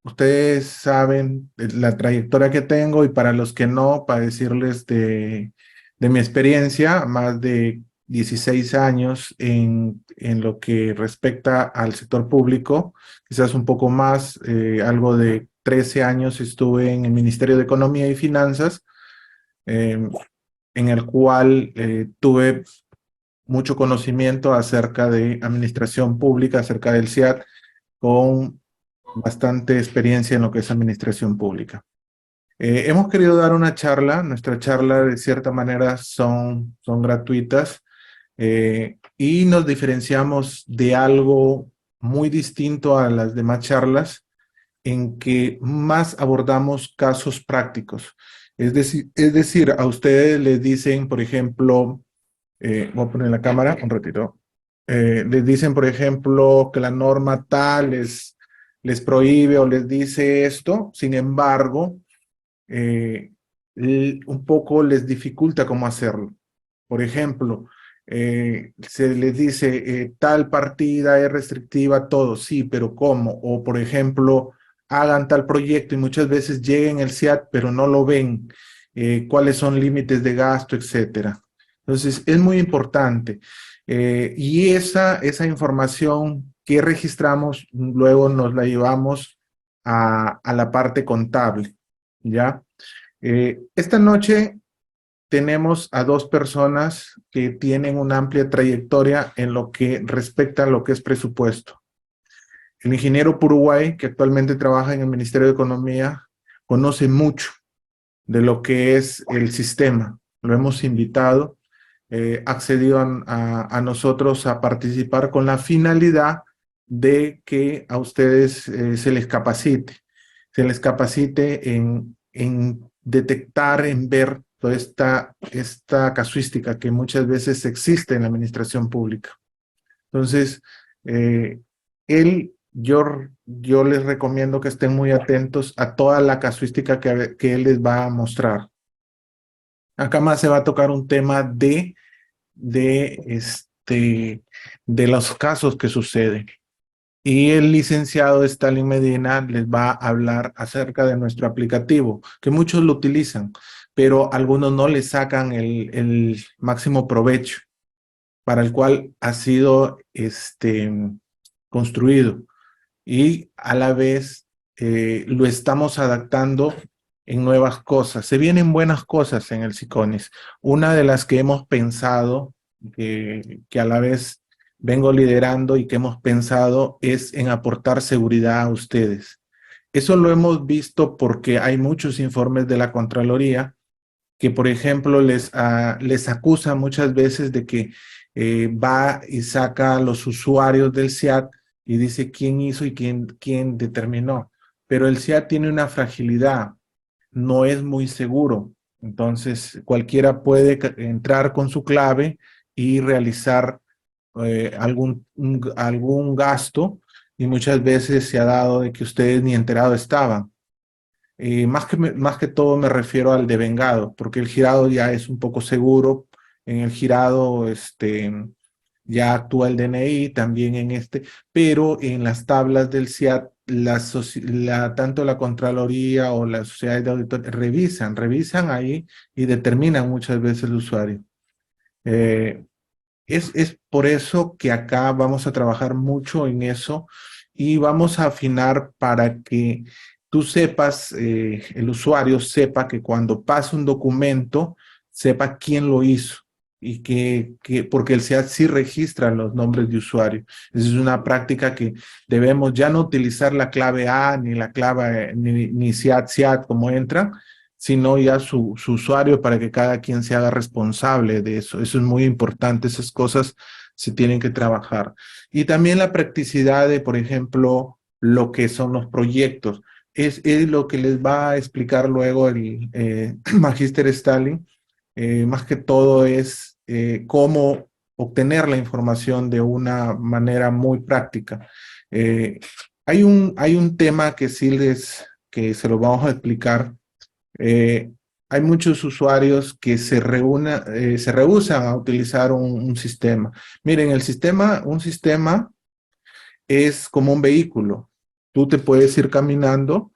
ustedes saben la trayectoria que tengo y para los que no, para decirles de mi experiencia, más de 16 años en lo que respecta al sector público, quizás un poco más, algo de 13 años estuve en el Ministerio de Economía y Finanzas, eh, en el cual tuve mucho conocimiento acerca de administración pública, acerca del SIAT, con bastante experiencia en lo que es administración pública. Hemos querido dar una charla, nuestra charla de cierta manera son gratuitas y nos diferenciamos de algo muy distinto a las demás charlas en que más abordamos casos prácticos. Es decir, a ustedes les dicen, por ejemplo, voy a poner la cámara un ratito. Les dicen, por ejemplo, que la norma tal les prohíbe o les dice esto, sin embargo, eh, un poco les dificulta cómo hacerlo. Por ejemplo, se les dice tal partida es restrictiva, todo, sí, pero ¿cómo? O por ejemplo, hagan tal proyecto y muchas veces lleguen el SIAT, pero no lo ven, cuáles son límites de gasto, etcétera. Entonces, es muy importante. Y esa información que registramos, luego nos la llevamos a la parte contable, ¿ya? Esta noche tenemos a dos personas que tienen una amplia trayectoria en lo que respecta a lo que es presupuesto. El ingeniero Puruguay, que actualmente trabaja en el Ministerio de Economía, conoce mucho de lo que es el sistema. Lo hemos invitado, accedido a nosotros a participar con la finalidad de que a ustedes se les capacite en detectar, en ver toda esta casuística que muchas veces existe en la administración pública. Entonces, eh, yo les recomiendo que estén muy atentos a toda la casuística que él les va a mostrar. Acá más se va a tocar un tema de de los casos que suceden. Y el licenciado Stalin Medina les va a hablar acerca de nuestro aplicativo, que muchos lo utilizan, pero algunos no le sacan el máximo provecho para el cual ha sido construido. Y a la vez lo estamos adaptando en nuevas cosas. Se vienen buenas cosas en el Siconis. Una de las que hemos pensado, que a la vez vengo liderando y que hemos pensado es en aportar seguridad a ustedes. Eso lo hemos visto porque hay muchos informes de la Contraloría que, por ejemplo, les acusan muchas veces de que va y saca a los usuarios del SIAT y dice quién hizo y quién determinó. Pero el SIAT tiene una fragilidad, no es muy seguro. Entonces, cualquiera puede entrar con su clave y realizar algún gasto y muchas veces se ha dado de que ustedes ni enterados estaban. Más que todo me refiero al devengado, porque el girado ya es un poco seguro. En el girado ya actúa el DNI, también en pero en las tablas del SIAT, tanto la Contraloría o las sociedades de auditoría revisan ahí y determinan muchas veces el usuario. Eh, es por eso que acá vamos a trabajar mucho en eso y vamos a afinar para que tú sepas, el usuario sepa que cuando pasa un documento, sepa quién lo hizo y porque el SEAT sí registra los nombres de usuario. Esa es una práctica que debemos ya no utilizar la clave A ni la clave ni SEAT como entran, sino ya su usuario para que cada quien se haga responsable de eso. Eso es muy importante, esas cosas se tienen que trabajar. Y también la practicidad de, por ejemplo, lo que son los proyectos. Es lo que les va a explicar luego el Magíster Stalin. Más que todo es cómo obtener la información de una manera muy práctica. Eh, hay un tema que que se lo vamos a explicar. eh, Hay muchos usuarios que se rehusan a utilizar un sistema. Miren, un sistema es como un vehículo. Tú te puedes ir caminando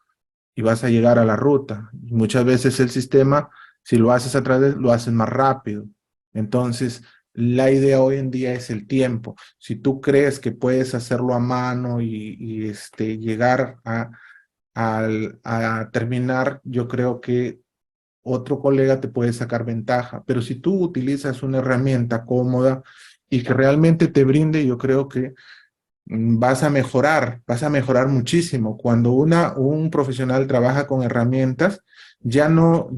y vas a llegar a la ruta. Y muchas veces el sistema, si lo haces a través, lo haces más rápido. Entonces, la idea hoy en día es el tiempo. Si tú crees que puedes hacerlo a mano llegar a terminar, yo creo que otro colega te puede sacar ventaja. Pero si tú utilizas una herramienta cómoda y que realmente te brinde, yo creo que vas a mejorar muchísimo. Cuando un profesional trabaja con herramientas, ya no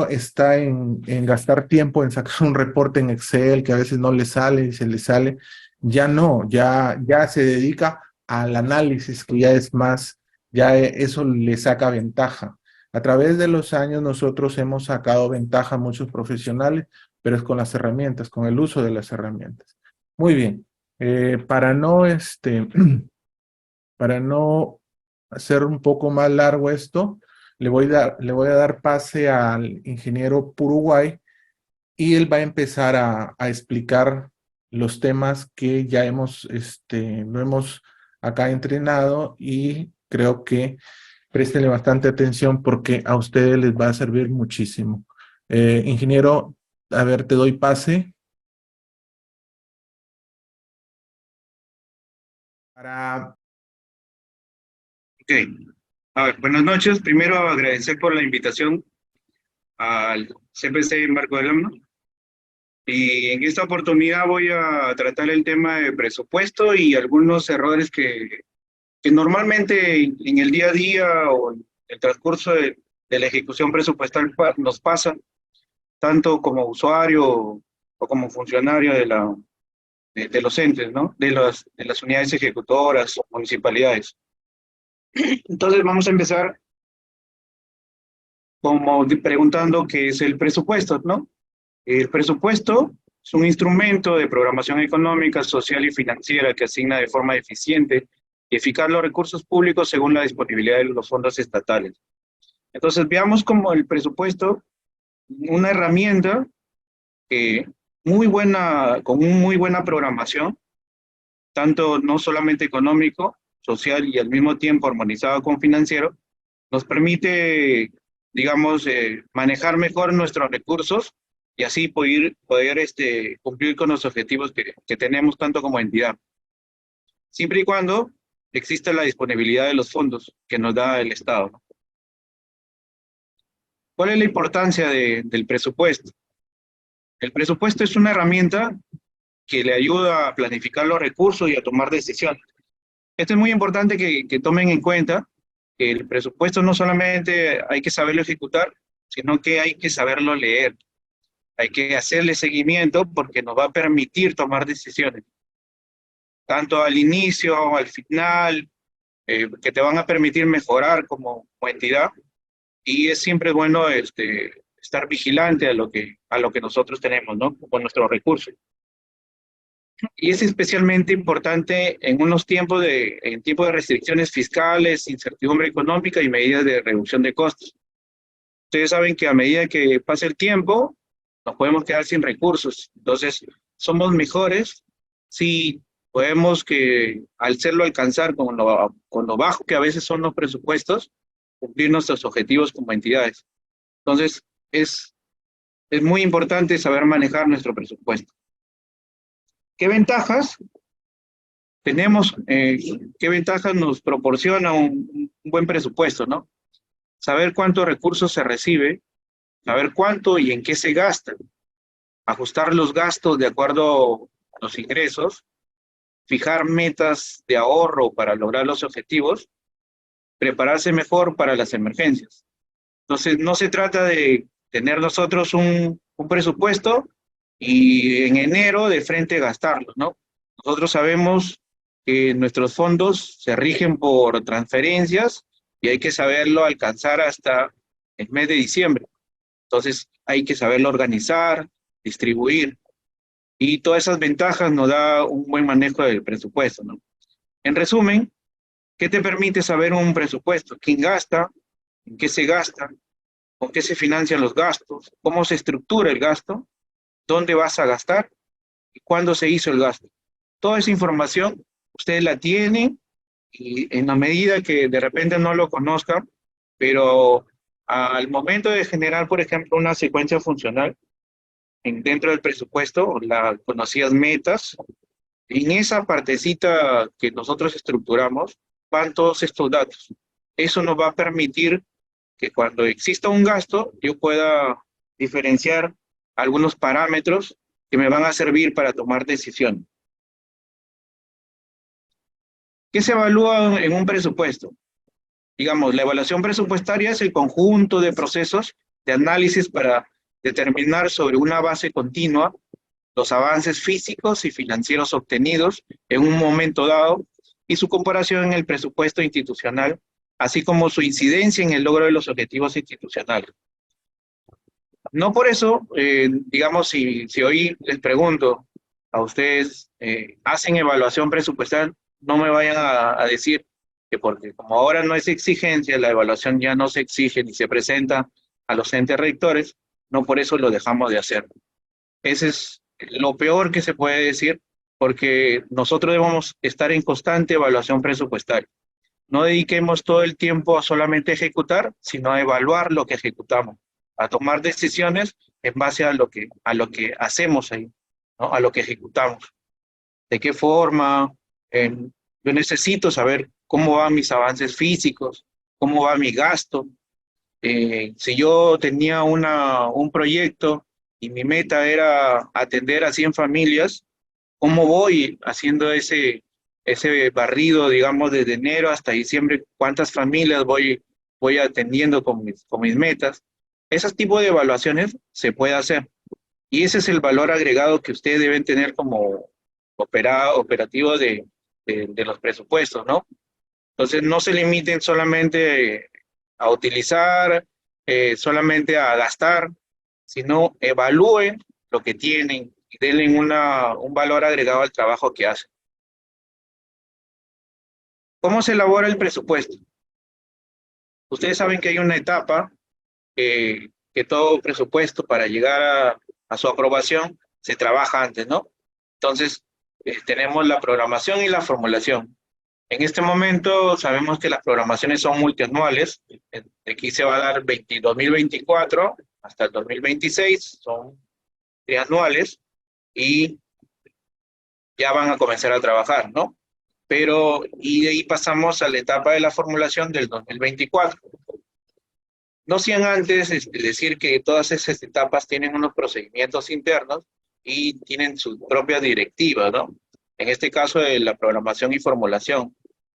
está en gastar tiempo en sacar un reporte en Excel que a veces no le sale y se le sale. Ya no, ya se dedica al análisis, que ya es más, eso le saca ventaja. A través de los años nosotros hemos sacado ventaja a muchos profesionales, pero es con las herramientas, con el uso de las herramientas. Muy bien. Para no, para no hacer un poco más largo esto, le voy a dar pase al ingeniero Puruguay y él va a empezar a explicar los temas que ya lo hemos acá entrenado y creo que préstenle bastante atención porque a ustedes les va a servir muchísimo. Ingeniero, a ver, te doy pase para... Ok, a ver, buenas noches. Primero agradecer por la invitación al CPC Marco del Alumno. Y en esta oportunidad voy a tratar el tema de presupuesto y algunos errores que normalmente en el día a día o en el transcurso de la ejecución presupuestal nos pasa, tanto como usuario o como funcionario de los entes, ¿no? De las unidades ejecutoras o municipalidades. Entonces vamos a empezar como preguntando qué es el presupuesto, ¿no? El presupuesto es un instrumento de programación económica, social y financiera que asigna de forma eficiente y eficaz los recursos públicos según la disponibilidad de los fondos estatales. Entonces, veamos como el presupuesto, una herramienta muy buena, con muy buena programación, tanto no solamente económico, social y al mismo tiempo armonizado con financiero, nos permite, digamos, manejar mejor nuestros recursos y así poder cumplir con los objetivos que tenemos tanto como entidad. Siempre y cuando exista la disponibilidad de los fondos que nos da el Estado, ¿no? ¿Cuál es la importancia del presupuesto? El presupuesto es una herramienta que le ayuda a planificar los recursos y a tomar decisiones. Esto es muy importante que tomen en cuenta que el presupuesto no solamente hay que saberlo ejecutar, sino que hay que saberlo leer. Hay que hacerle seguimiento porque nos va a permitir tomar decisiones, tanto al inicio, al final, que te van a permitir mejorar como entidad. Y es siempre bueno estar vigilante a lo que nosotros tenemos, ¿no? Con nuestros recursos. Y es especialmente importante en tiempos de restricciones fiscales, incertidumbre económica y medidas de reducción de costos. Ustedes saben que a medida que pasa el tiempo, nos podemos quedar sin recursos. Entonces, somos mejores si podemos que, al serlo alcanzar con lo bajo que a veces son los presupuestos, cumplir nuestros objetivos como entidades. Entonces, es muy importante saber manejar nuestro presupuesto. ¿Qué ventajas tenemos? ¿Qué ventajas nos proporciona un buen presupuesto, ¿no? Saber cuántos recursos se recibe, saber cuánto y en qué se gastan, ajustar los gastos de acuerdo a los ingresos, fijar metas de ahorro para lograr los objetivos, prepararse mejor para las emergencias. Entonces, no se trata de tener nosotros un presupuesto y en enero de frente gastarlos, ¿no? Nosotros sabemos que nuestros fondos se rigen por transferencias y hay que saberlo alcanzar hasta el mes de diciembre. Entonces, hay que saberlo organizar, distribuir, y todas esas ventajas nos da un buen manejo del presupuesto, ¿no? En resumen, ¿qué te permite saber un presupuesto? ¿Quién gasta? ¿En qué se gasta? ¿Con qué se financian los gastos? ¿Cómo se estructura el gasto? ¿Dónde vas a gastar? ¿Y cuándo se hizo el gasto? Toda esa información ustedes la tienen Y en la medida que de repente no lo conozca, pero al momento de generar, por ejemplo, una secuencia funcional dentro del presupuesto, las conocidas metas, en esa partecita que nosotros estructuramos van todos estos datos. Eso nos va a permitir que cuando exista un gasto, yo pueda diferenciar algunos parámetros que me van a servir para tomar decisiones. ¿Qué se evalúa en un presupuesto? Digamos, la evaluación presupuestaria es el conjunto de procesos de análisis para determinar sobre una base continua los avances físicos y financieros obtenidos en un momento dado y su comparación en el presupuesto institucional, así como su incidencia en el logro de los objetivos institucionales. No por eso, digamos, si hoy les pregunto a ustedes, ¿hacen evaluación presupuestal? No me vayan a decir que porque como ahora no es exigencia, la evaluación ya no se exige ni se presenta a los entes rectores, no por eso lo dejamos de hacer. Ese es lo peor que se puede decir, porque nosotros debemos estar en constante evaluación presupuestaria. No dediquemos todo el tiempo a solamente ejecutar, sino a evaluar lo que ejecutamos, a tomar decisiones en base a lo que hacemos ahí, ¿no? A lo que ejecutamos. ¿De qué forma? Yo necesito saber cómo van mis avances físicos, cómo va mi gasto. Si yo tenía un proyecto y mi meta era atender a 100 familias, ¿cómo voy haciendo ese barrido, digamos, desde enero hasta diciembre? ¿Cuántas familias voy atendiendo con mis metas? Ese tipo de evaluaciones se puede hacer. Y ese es el valor agregado que ustedes deben tener como operativo de los presupuestos, ¿no? Entonces, no se limiten solamente a utilizar, solamente a gastar, sino evalúen lo que tienen y denle un valor agregado al trabajo que hacen. ¿Cómo se elabora el presupuesto? Ustedes saben que hay una etapa que todo presupuesto para llegar a su aprobación se trabaja antes, ¿no? Entonces, tenemos la programación y la formulación. En este momento sabemos que las programaciones son multianuales. Aquí se va a dar 2024 hasta el 2026, son trianuales y ya van a comenzar a trabajar, ¿no? Pero, y de ahí pasamos a la etapa de la formulación del 2024. No sean antes decir que todas esas etapas tienen unos procedimientos internos y tienen su propia directiva, ¿no? En este caso de la programación y formulación.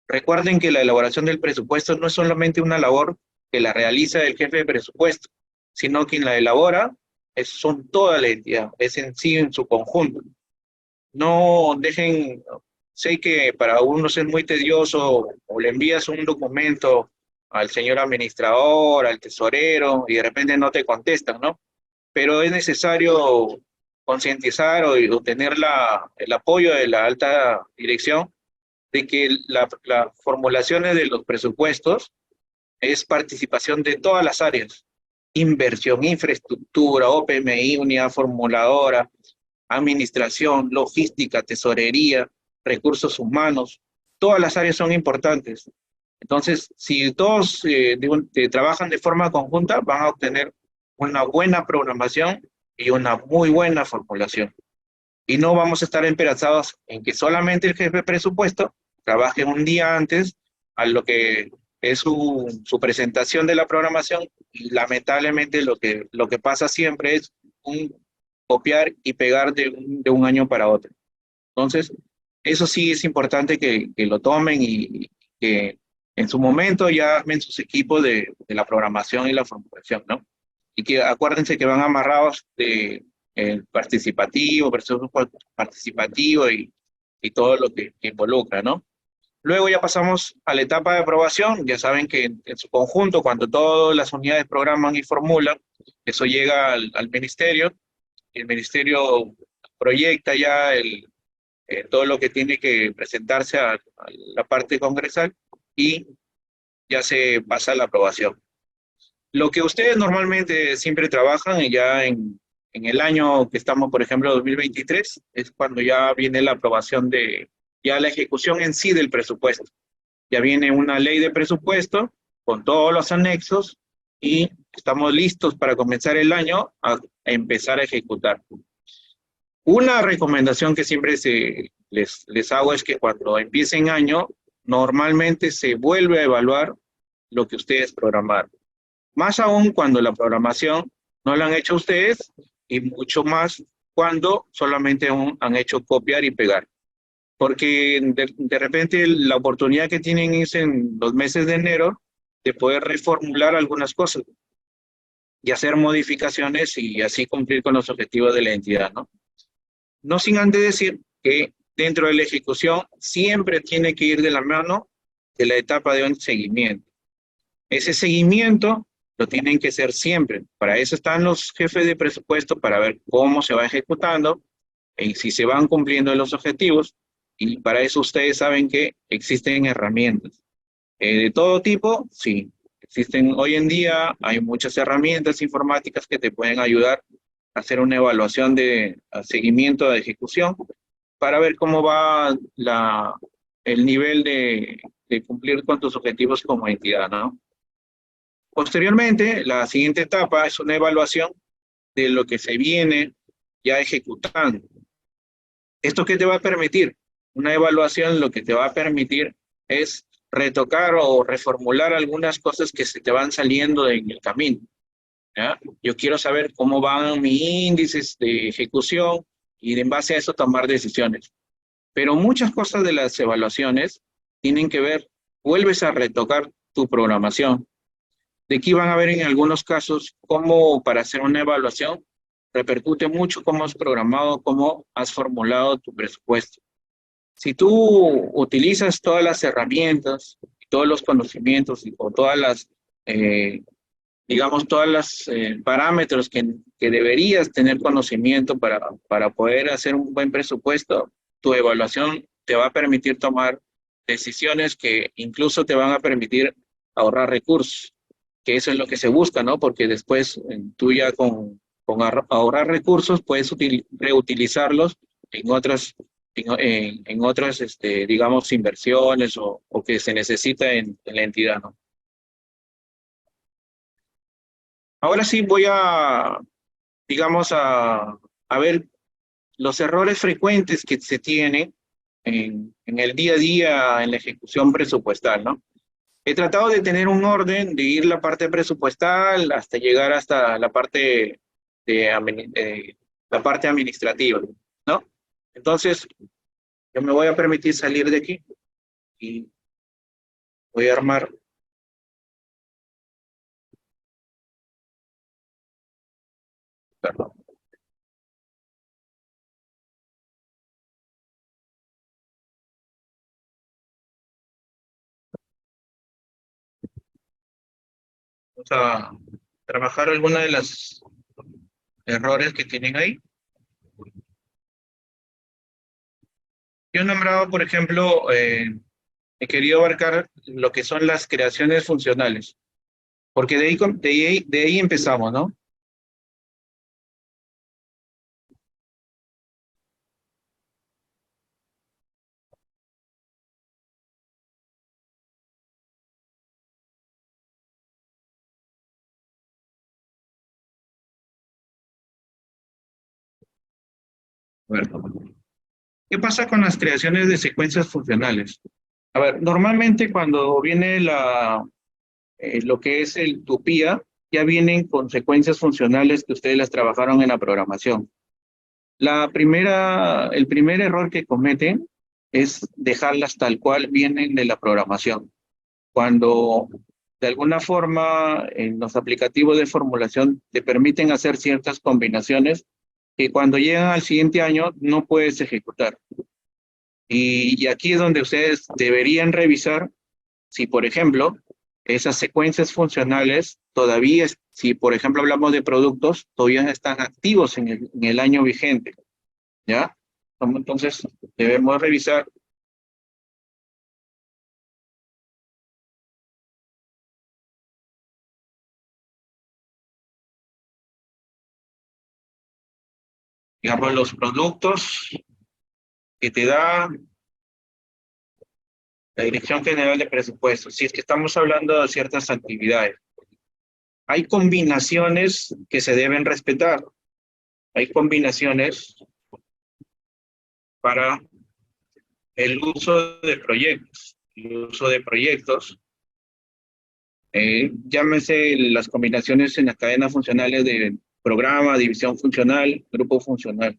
Recuerden que la elaboración del presupuesto no es solamente una labor que la realiza el jefe de presupuesto, sino quien la elabora son toda la entidad, es en sí en su conjunto. No dejen, sé que para unos es muy tedioso o le envías un documento al señor administrador, al tesorero, y de repente no te contestan, ¿no? Pero es necesario concientizar o tener el apoyo de la alta dirección de que las formulaciones de los presupuestos es participación de todas las áreas, inversión, infraestructura, OPMI, unidad formuladora, administración, logística, tesorería, recursos humanos, todas las áreas son importantes. Entonces, si todos trabajan de forma conjunta, van a obtener una buena programación y una muy buena formulación. Y no vamos a estar emperazados en que solamente el jefe de presupuesto trabaje un día antes a lo que es su presentación de la programación, y lamentablemente lo que pasa siempre es un copiar y pegar de un año para otro. Entonces, eso sí es importante que lo tomen y que en su momento ya armen sus equipos de la programación y la formulación, ¿no? Y que acuérdense que van amarrados de el participativo, proceso participativo y todo lo que involucra, ¿no? Luego ya pasamos a la etapa de aprobación. Ya saben que en su conjunto, cuando todas las unidades programan y formulan, eso llega al ministerio. El ministerio proyecta ya todo lo que tiene que presentarse a la parte congresal y ya se pasa a la aprobación. Lo que ustedes normalmente siempre trabajan y ya en el año que estamos, por ejemplo, 2023, es cuando ya viene la aprobación ya la ejecución en sí del presupuesto. ya viene una ley de presupuesto con todos los anexos y estamos listos para comenzar el año a empezar a ejecutar. Una recomendación que siempre les hago es que cuando empiecen año, normalmente se vuelve a evaluar lo que ustedes programaron. Más aún cuando la programación no la han hecho ustedes y mucho más cuando solamente han hecho copiar y pegar. Porque de repente la oportunidad que tienen es en los meses de enero de poder reformular algunas cosas y hacer modificaciones y así cumplir con los objetivos de la entidad, ¿no? No sin antes decir que dentro de la ejecución siempre tiene que ir de la mano de la etapa de un seguimiento. Ese seguimiento lo tienen que hacer siempre. Para eso están los jefes de presupuesto, para ver cómo se va ejecutando y si se van cumpliendo los objetivos. Y para eso ustedes saben que existen herramientas. De todo tipo, sí. Existen hoy en día, hay muchas herramientas informáticas que te pueden ayudar a hacer una evaluación de seguimiento de ejecución para ver cómo va el nivel de cumplir con tus objetivos como entidad, ¿no? Posteriormente, la siguiente etapa es una evaluación de lo que se viene ya ejecutando. ¿Esto qué te va a permitir? Una evaluación lo que te va a permitir es retocar o reformular algunas cosas que se te van saliendo en el camino, ¿ya? Yo quiero saber cómo van mis índices de ejecución y en base a eso tomar decisiones. Pero muchas cosas de las evaluaciones tienen que ver, vuelves a retocar tu programación. De aquí van a ver en algunos casos cómo para hacer una evaluación repercute mucho cómo has programado, cómo has formulado tu presupuesto. Si tú utilizas todas las herramientas, todos los conocimientos o todas las, digamos, todas las parámetros que deberías tener conocimiento para poder hacer un buen presupuesto, tu evaluación te va a permitir tomar decisiones que incluso te van a permitir ahorrar recursos, que eso es lo que se busca, ¿no? Porque después tú ya con ahorrar recursos puedes reutilizarlos en otras, en otras digamos, inversiones o que se necesita en la entidad, ¿no? Ahora sí voy a, digamos, a ver los errores frecuentes que se tienen en el día a día en la ejecución presupuestal, ¿no? He tratado de tener un orden, de ir la parte presupuestal hasta llegar hasta la parte administrativa, ¿no? Entonces, yo me voy a permitir salir de aquí y voy a armar, perdón, vamos a trabajar alguna de las errores que tienen ahí. Yo he nombrado, por ejemplo, he querido abarcar lo que son las creaciones funcionales, porque de ahí empezamos, ¿no? Bueno, ¿qué pasa con las creaciones de secuencias funcionales? A ver, normalmente cuando viene lo que es el TUPIA, ya vienen consecuencias funcionales que ustedes las trabajaron en la programación. El primer error que cometen es dejarlas tal cual vienen de la programación. Cuando de alguna forma en los aplicativos de formulación te permiten hacer ciertas combinaciones que cuando llegan al siguiente año no puedes ejecutar. Y aquí es donde ustedes deberían revisar si, por ejemplo, esas secuencias funcionales todavía, si por ejemplo hablamos de productos, todavía están activos en el año vigente, ¿ya? Entonces, debemos revisar, digamos, los productos que te da La Dirección General de Presupuestos, si es que estamos hablando de ciertas actividades. Hay combinaciones que se deben respetar. Hay combinaciones para el uso de proyectos. El uso de proyectos, llámese las combinaciones en las cadenas funcionales de programa, división funcional, grupo funcional.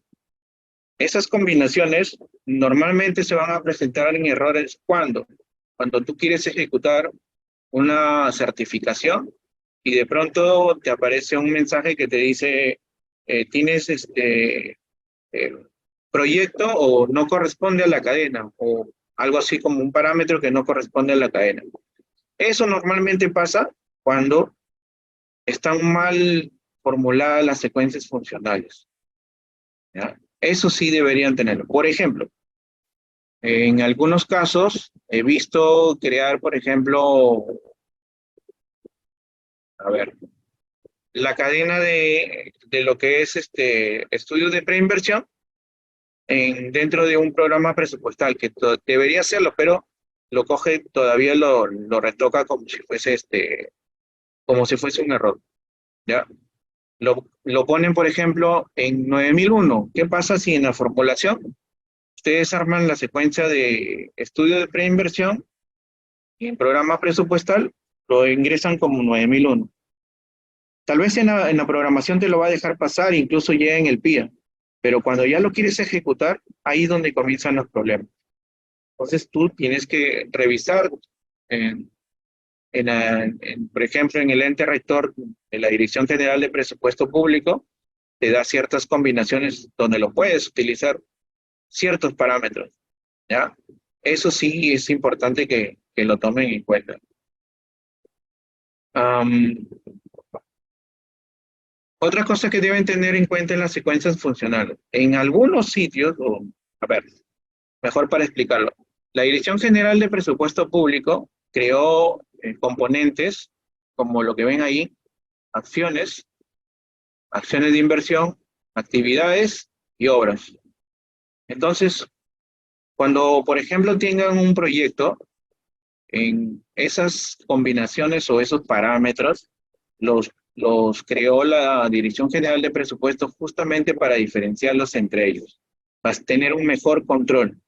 Esas combinaciones normalmente se van a presentar en errores cuando tú quieres ejecutar una certificación y de pronto te aparece un mensaje que te dice tienes proyecto o no corresponde a la cadena o algo así como un parámetro que no corresponde a la cadena. Eso normalmente pasa cuando están mal formuladas las secuencias funcionales, ¿ya? Eso sí deberían tenerlo. Por ejemplo, en algunos casos he visto crear, por ejemplo, a ver, la cadena de lo que es estudios de preinversión dentro de un programa presupuestal, que debería hacerlo, pero lo coge, todavía lo retoca como si fuese como si fuese un error, ¿ya? Lo ponen, por ejemplo, en 9001. ¿Qué pasa si en la formulación ustedes arman la secuencia de estudio de preinversión y en programa presupuestal lo ingresan como 9001? Tal vez en la programación te lo va a dejar pasar, incluso llega en el PIA, pero cuando ya lo quieres ejecutar, ahí es donde comienzan los problemas. Entonces tú tienes que revisar, por ejemplo, en el ente rector de la Dirección General de Presupuesto Público, te da ciertas combinaciones donde lo puedes utilizar ciertos parámetros, ¿ya? Eso sí es importante que lo tomen en cuenta. Otra cosa que deben tener en cuenta en las secuencias funcionales. En algunos sitios, a ver, mejor para explicarlo, la Dirección General de Presupuesto Público creó componentes como lo que ven ahí, acciones, acciones de inversión, actividades y obras. Entonces, cuando, por ejemplo, tengan un proyecto, en esas combinaciones o esos parámetros, los creó la Dirección General de Presupuestos justamente para diferenciarlos entre ellos, para tener un mejor control.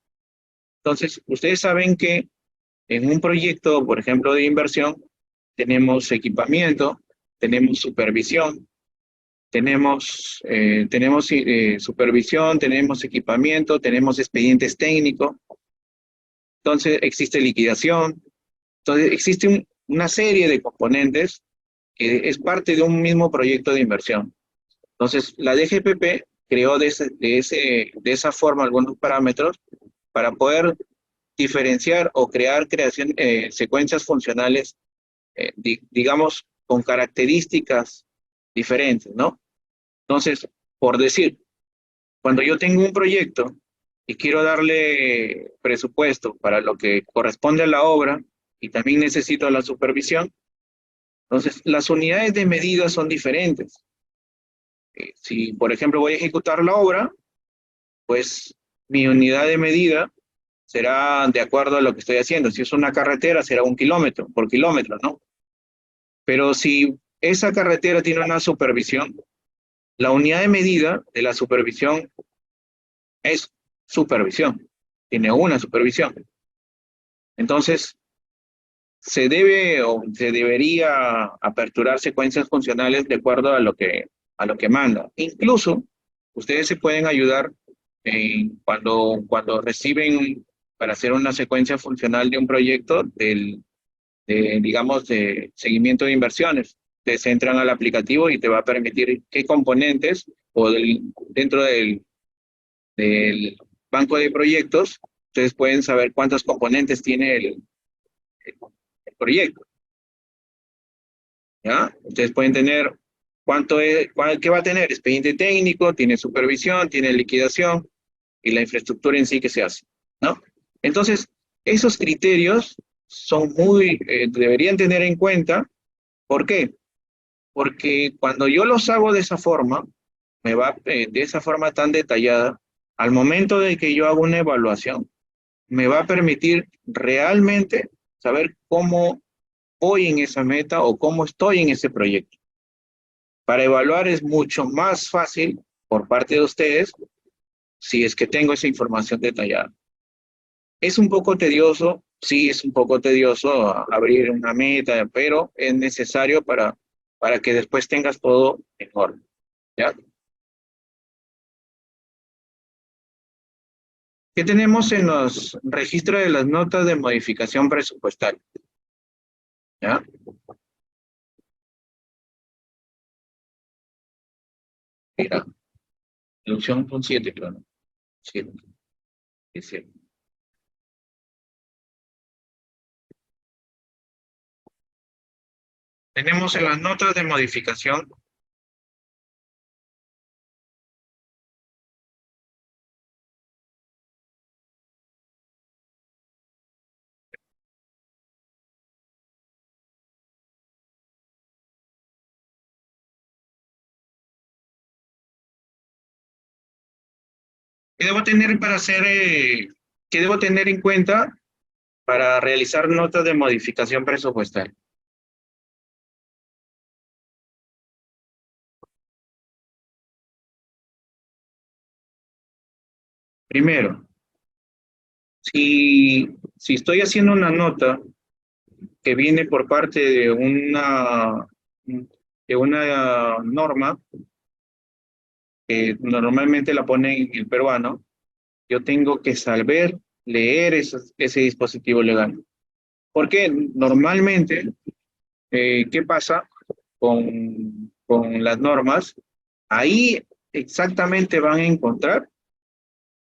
Entonces, ustedes saben que en un proyecto, por ejemplo, de inversión, tenemos equipamiento, tenemos supervisión, tenemos supervisión, tenemos equipamiento, tenemos expedientes técnicos, entonces existe liquidación, entonces existe una serie de componentes que es parte de un mismo proyecto de inversión. Entonces, la DGPP creó de esa forma algunos parámetros para poder diferenciar o crear secuencias funcionales, digamos, con características diferentes, ¿no? Entonces, por decir, cuando yo tengo un proyecto y quiero darle presupuesto para lo que corresponde a la obra y también necesito la supervisión, entonces las unidades de medida son diferentes. Si, por ejemplo, voy a ejecutar la obra, pues mi unidad de medida será de acuerdo a lo que estoy haciendo. Si es una carretera, será 1 kilómetro por kilómetro, ¿no? Pero si esa carretera tiene una supervisión, la unidad de medida de la supervisión es supervisión, tiene una supervisión. Entonces, se debe o se debería aperturar secuencias funcionales de acuerdo a lo que manda. Incluso, ustedes se pueden ayudar cuando reciben para hacer una secuencia funcional de un proyecto digamos, de seguimiento de inversiones. Ustedes entran al aplicativo y te va a permitir qué componentes o dentro del banco de proyectos, ustedes pueden saber cuántos componentes tiene el proyecto, ¿ya? Ustedes pueden tener qué va a tener, expediente técnico, tiene supervisión, tiene liquidación y la infraestructura en sí que se hace, ¿no? Entonces, esos criterios deberían tener en cuenta. ¿Por qué? Porque cuando yo los hago de esa forma, de esa forma tan detallada, al momento de que yo hago una evaluación, me va a permitir realmente saber cómo voy en esa meta o cómo estoy en ese proyecto. Para evaluar es mucho más fácil por parte de ustedes si es que tengo esa información detallada. Es un poco tedioso, sí, es un poco tedioso abrir una meta, pero es necesario para que después tengas todo en orden, ¿ya? ¿Qué tenemos en los registros de las notas de modificación presupuestal? ¿Ya? Mira, la opción son 7, claro. 7, es cierto. Tenemos en las notas de modificación, ¿qué debo tener para hacer, qué debo tener en cuenta para realizar notas de modificación presupuestal? Primero, si estoy haciendo una nota que viene por parte de una norma, que normalmente la pone el peruano, yo tengo que saber leer ese dispositivo legal. Porque normalmente, ¿qué pasa con las normas? Ahí exactamente van a encontrar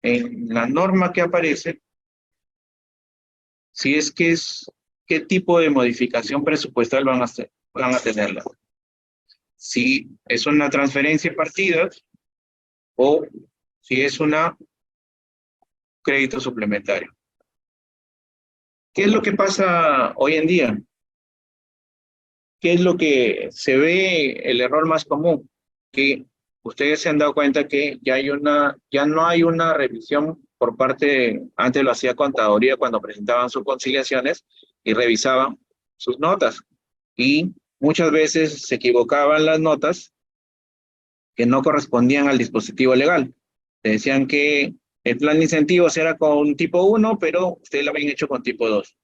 en la norma que aparece, si es que es, qué tipo de modificación presupuestal van a tenerla. Si es una transferencia de partidas o si es una crédito suplementario. ¿Qué es lo que pasa hoy en día? ¿Qué es lo que se ve el error más común? Que ustedes se han dado cuenta que ya no hay una revisión por parte, antes lo hacía contaduría cuando presentaban sus conciliaciones y revisaban sus notas. Y muchas veces se equivocaban las notas que no correspondían al dispositivo legal. Te decían que el plan de incentivos era con tipo 1, pero ustedes lo habían hecho con tipo 2.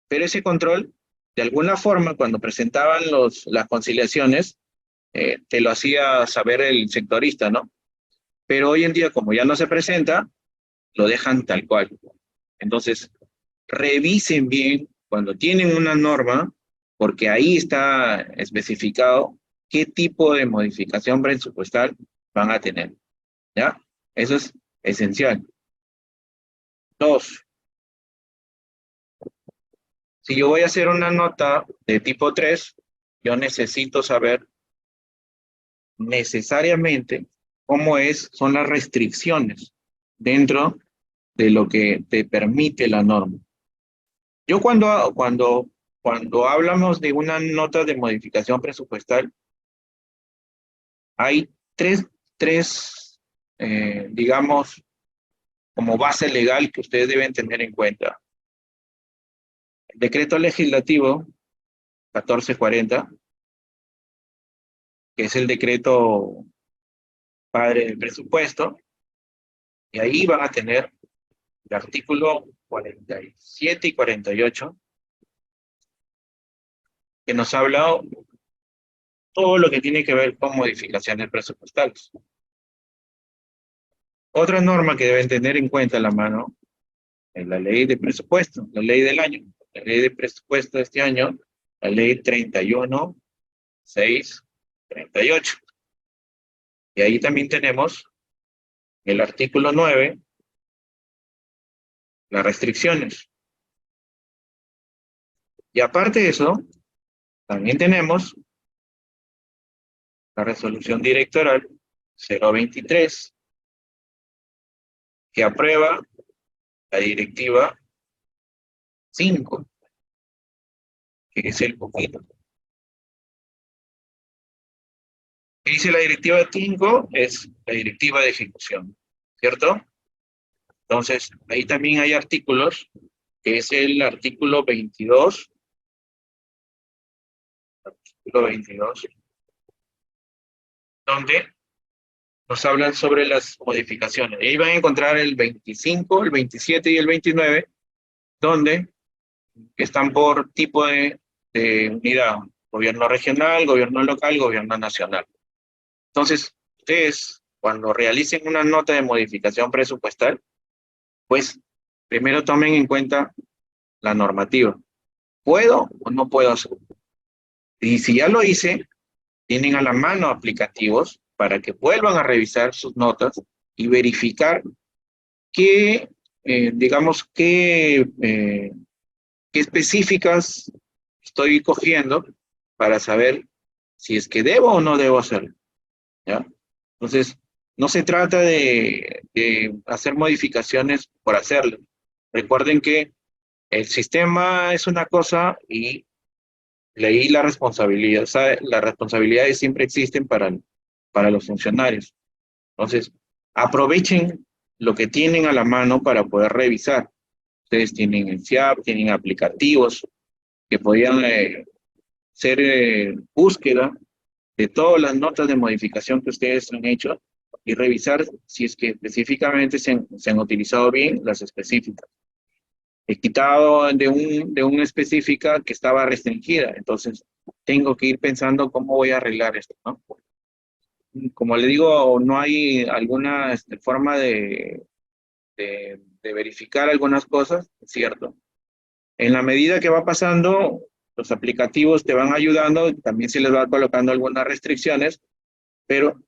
Pero ese control, de alguna forma, cuando presentaban las conciliaciones, te lo hacía saber el sectorista, ¿no? Pero hoy en día, como ya no se presenta, lo dejan tal cual. Entonces, revisen bien cuando tienen una norma, porque ahí está especificado qué tipo de modificación presupuestal van a tener, ¿ya? Eso es esencial. Dos, si yo voy a hacer una nota de tipo 3, yo necesito saber necesariamente son las restricciones dentro de lo que te permite la norma. Yo cuando hablamos de una nota de modificación presupuestal, hay digamos, como base legal que ustedes deben tener en cuenta. El decreto legislativo 1440, que es el decreto padre del presupuesto, y ahí van a tener el artículo 47 y 48, que nos habla todo lo que tiene que ver con modificaciones presupuestales. Otra norma que deben tener en cuenta a la mano es la ley de presupuesto, la ley del año, la ley de presupuesto de este año, la ley 31.638. Y ahí también tenemos el artículo 9, las restricciones. Y aparte de eso, también tenemos la resolución directoral 023, que aprueba la directiva 5, que es el poquito. ¿Qué dice la directiva 5? Es la directiva de ejecución, ¿cierto? Entonces, ahí también hay artículos, que es el artículo 22, donde nos hablan sobre las modificaciones. Y ahí van a encontrar el 25, el 27 y el 29, donde están por tipo de unidad: gobierno regional, gobierno local, gobierno nacional. Entonces, ustedes, cuando realicen una nota de modificación presupuestal, pues primero tomen en cuenta la normativa. ¿Puedo o no puedo hacer? Y si ya lo hice, tienen a la mano aplicativos para que vuelvan a revisar sus notas y verificar qué, digamos, qué específicas estoy cogiendo para saber si es que debo o no debo hacerlo, ¿ya? Entonces, no se trata de hacer modificaciones por hacerlo. Recuerden que el sistema es una cosa y leí la responsabilidad. O sea, las responsabilidades siempre existen para los funcionarios. Entonces, aprovechen lo que tienen a la mano para poder revisar. Ustedes tienen el SIAP, tienen aplicativos que podían ser búsqueda de todas las notas de modificación que ustedes han hecho y revisar si es que específicamente se han utilizado bien las específicas. He quitado de una específica que estaba restringida, entonces tengo que ir pensando cómo voy a arreglar esto, ¿no? Como le digo, no hay alguna forma de verificar algunas cosas, es cierto. En la medida que va pasando, los aplicativos te van ayudando, también se les va colocando algunas restricciones, pero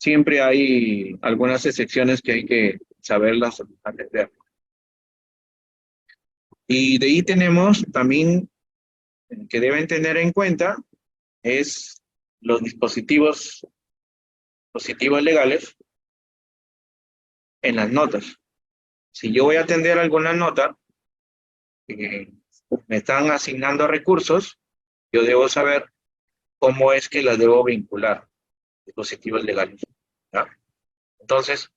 siempre hay algunas excepciones que hay que saberlas atender. Y de ahí tenemos también que deben tener en cuenta es los dispositivos legales en las notas. Si yo voy a atender alguna nota, eh, me están asignando recursos, yo debo saber cómo es que las debo vincular, dispositivos legales, ¿ya? Entonces,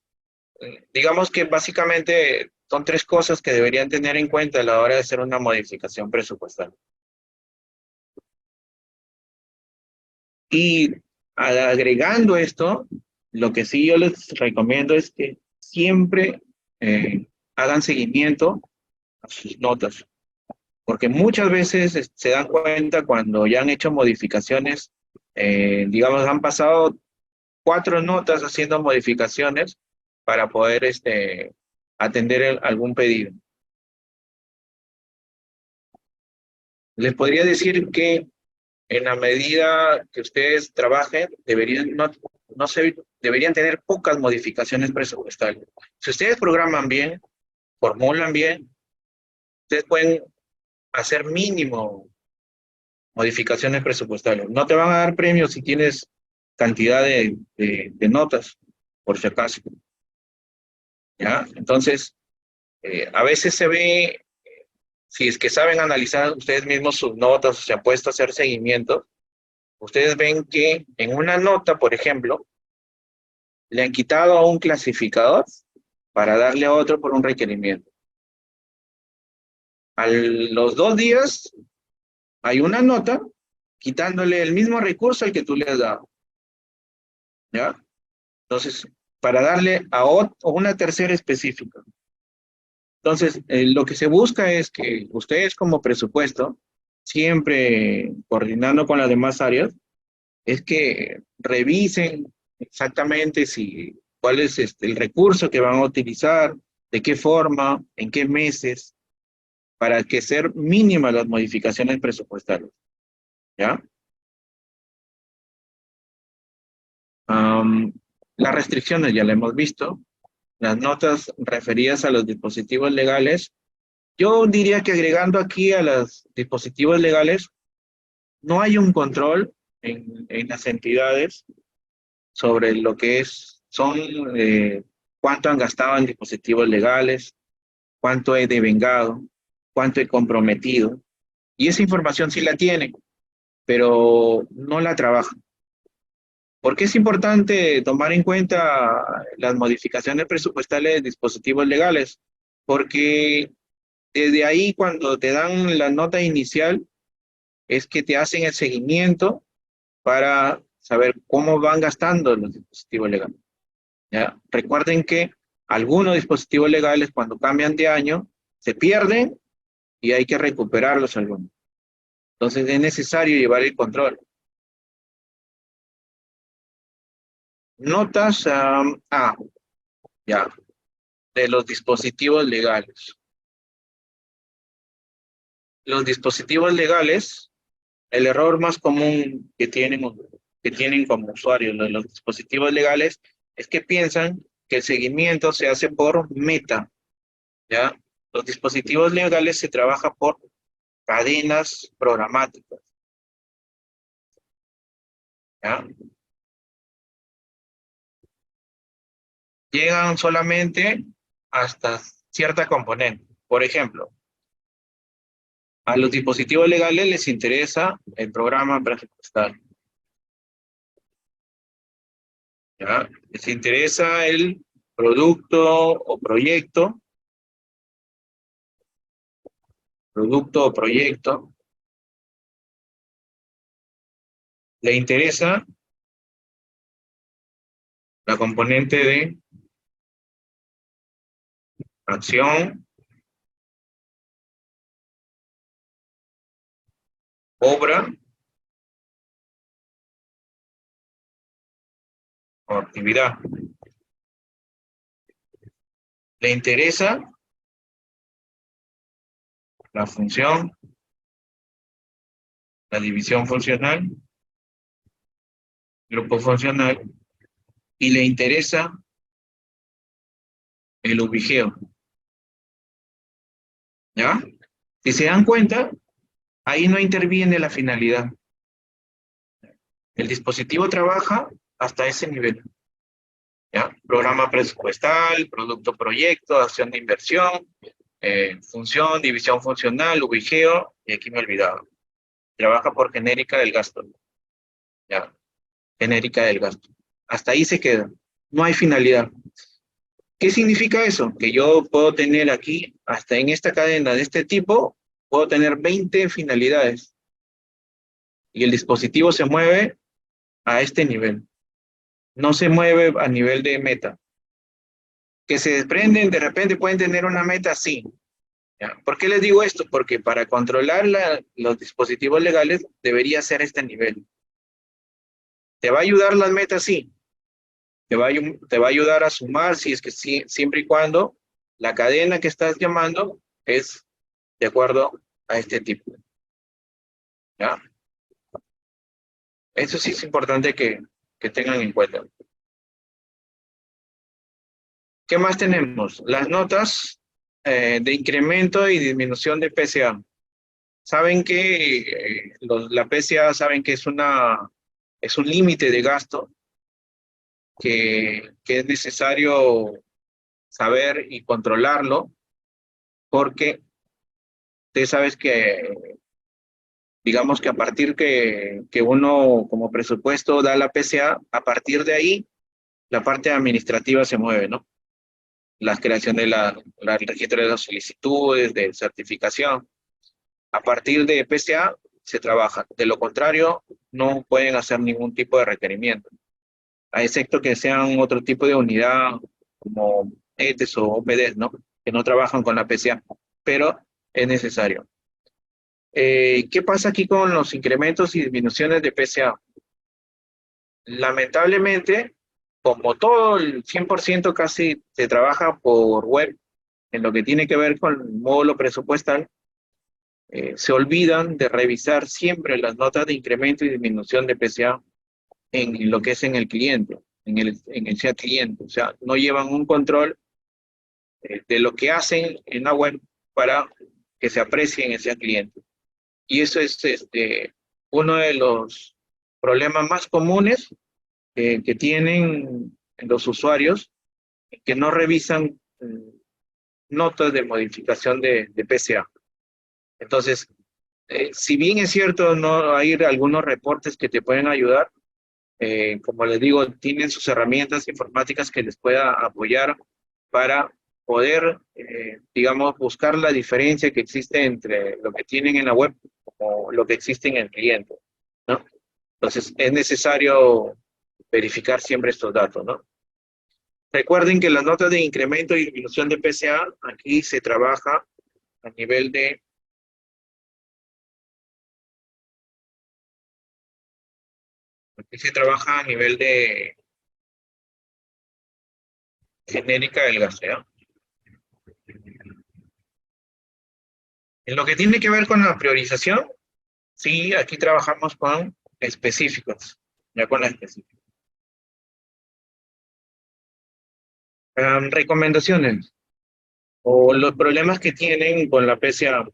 digamos que básicamente son tres cosas que deberían tener en cuenta a la hora de hacer una modificación presupuestal. Y agregando esto, lo que sí yo les recomiendo es que siempre hagan seguimiento a sus notas, porque muchas veces se dan cuenta cuando ya han hecho modificaciones, digamos, han pasado 4 notas haciendo modificaciones para poder atender algún pedido. Les podría decir que en la medida que ustedes trabajen, deberían tener pocas modificaciones presupuestales. Si ustedes programan bien, formulan bien, ustedes pueden hacer mínimo modificaciones presupuestales. No te van a dar premios si tienes cantidad de notas, por si acaso, ¿ya? Entonces, a veces se ve, si es que saben analizar ustedes mismos sus notas o se han puesto a hacer seguimiento, ustedes ven que en una nota, por ejemplo, le han quitado a un clasificador para darle a otro por un requerimiento. A los 2 días hay una nota quitándole el mismo recurso al que tú le has dado, ¿ya? Entonces, para darle a una tercera específica. Entonces, lo que se busca es que ustedes como presupuesto, siempre coordinando con las demás áreas, es que revisen exactamente cuál es el recurso que van a utilizar, de qué forma, en qué meses, para que ser mínimas las modificaciones presupuestales, ¿ya? Las restricciones ya las hemos visto, las notas referidas a los dispositivos legales. Yo diría que agregando aquí a los dispositivos legales, no hay un control en las entidades sobre lo que son cuánto han gastado en dispositivos legales, cuánto he devengado, cuánto he comprometido. Y esa información sí la tienen, pero no la trabajan. ¿Por qué es importante tomar en cuenta las modificaciones presupuestales de dispositivos legales? Porque desde ahí, cuando te dan la nota inicial, es que te hacen el seguimiento para saber cómo van gastando los dispositivos legales. ¿Ya? Recuerden que algunos dispositivos legales, cuando cambian de año, se pierden y hay que recuperarlos algunos. Entonces es necesario llevar el control. Notas, ya, de los dispositivos legales. Los dispositivos legales, el error más común que tienen como usuarios los dispositivos legales es que piensan que el seguimiento se hace por meta, ¿ya? Los dispositivos legales se trabaja por cadenas programáticas, ¿ya? Llegan solamente hasta cierta componente. Por ejemplo, a los dispositivos legales les interesa el programa presupuestal, ¿ya? Les interesa el producto o proyecto, le interesa la componente de acción, obra o actividad. Le interesa la función, la división funcional, grupo funcional, y le interesa el ubigeo, ¿ya? Si se dan cuenta, ahí no interviene la finalidad. El dispositivo trabaja hasta ese nivel, ¿ya? Programa presupuestal, producto proyecto, acción de inversión, función, división funcional, ubigeo, y aquí me he olvidado. Trabaja por genérica del gasto, ¿ya? Genérica del gasto. Hasta ahí se queda. No hay finalidad. ¿Qué significa eso? Que yo puedo tener aquí, hasta en esta cadena de este tipo, puedo tener 20 finalidades. Y el dispositivo se mueve a este nivel. No se mueve a nivel de meta. Que se desprenden, de repente pueden tener una meta, sí. ¿Ya? ¿Por qué les digo esto? Porque para controlar los dispositivos legales debería ser este nivel. ¿Te va a ayudar las metas? Sí. Te va a ayudar a sumar si es que sí, siempre y cuando la cadena que estás llamando es de acuerdo a este tipo. ¿Ya? Eso sí es importante que tengan en cuenta. ¿Qué más tenemos? Las notas de incremento y disminución de PCA. Saben que la PCA saben que es un límite de gasto que es necesario saber y controlarlo, porque tú sabes que, digamos que a partir que uno como presupuesto da la PCA, a partir de ahí la parte administrativa se mueve, ¿no? La creación de la registro de las solicitudes, de certificación. A partir de PCA se trabaja. De lo contrario, no pueden hacer ningún tipo de requerimiento, a excepto que sean otro tipo de unidad como ETES o OPDs, ¿no? Que no trabajan con la PCA, pero es necesario. ¿Qué pasa aquí con los incrementos y disminuciones de PCA? Lamentablemente, como todo el 100% casi se trabaja por web, en lo que tiene que ver con el módulo presupuestal, se olvidan de revisar siempre las notas de incremento y disminución de PCA en lo que es en el cliente, en el SEA cliente. O sea, no llevan un control de lo que hacen en la web para que se aprecie en el SEA cliente. Y eso es uno de los problemas más comunes que tienen los usuarios, que no revisan notas de modificación de PCA. Entonces, si bien es cierto, no hay algunos reportes que te pueden ayudar, como les digo, tienen sus herramientas informáticas que les pueda apoyar para poder, digamos, buscar la diferencia que existe entre lo que tienen en la web o lo que existe en el cliente, ¿no? Entonces, es necesario verificar siempre estos datos, ¿no? Recuerden que las notas de incremento y disminución de PCA, aquí se trabaja a nivel de, aquí se trabaja a nivel de genérica del gasto, ¿ya? En lo que tiene que ver con la priorización, sí, aquí trabajamos con específicos, ya con la específica. Recomendaciones o los problemas que tienen con la PCA.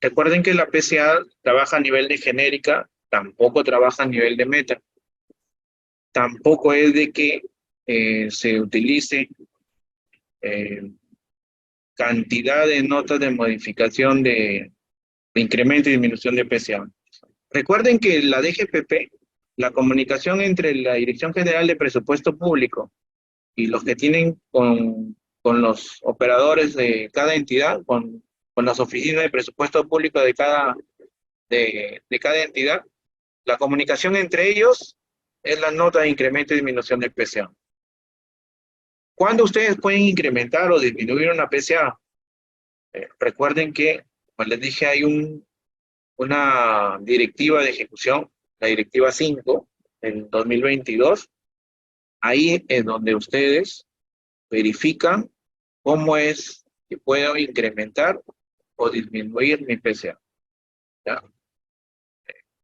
Recuerden que la PCA trabaja a nivel de genérica, tampoco trabaja a nivel de meta. Tampoco es de que se utilice eh, cantidad de notas de modificación de incremento y disminución de PCA. Recuerden que la DGPP, la comunicación entre la Dirección General de Presupuesto Público y los que tienen con los operadores de cada entidad, con las oficinas de presupuesto público de cada entidad, la comunicación entre ellos es la nota de incremento y disminución del PCA. ¿Cuándo ustedes pueden incrementar o disminuir una PCA? Recuerden que, como les dije, hay una directiva de ejecución, la directiva 5 del 2022. Ahí es donde ustedes verifican cómo es que puedo incrementar o disminuir mi PCA. ¿Ya?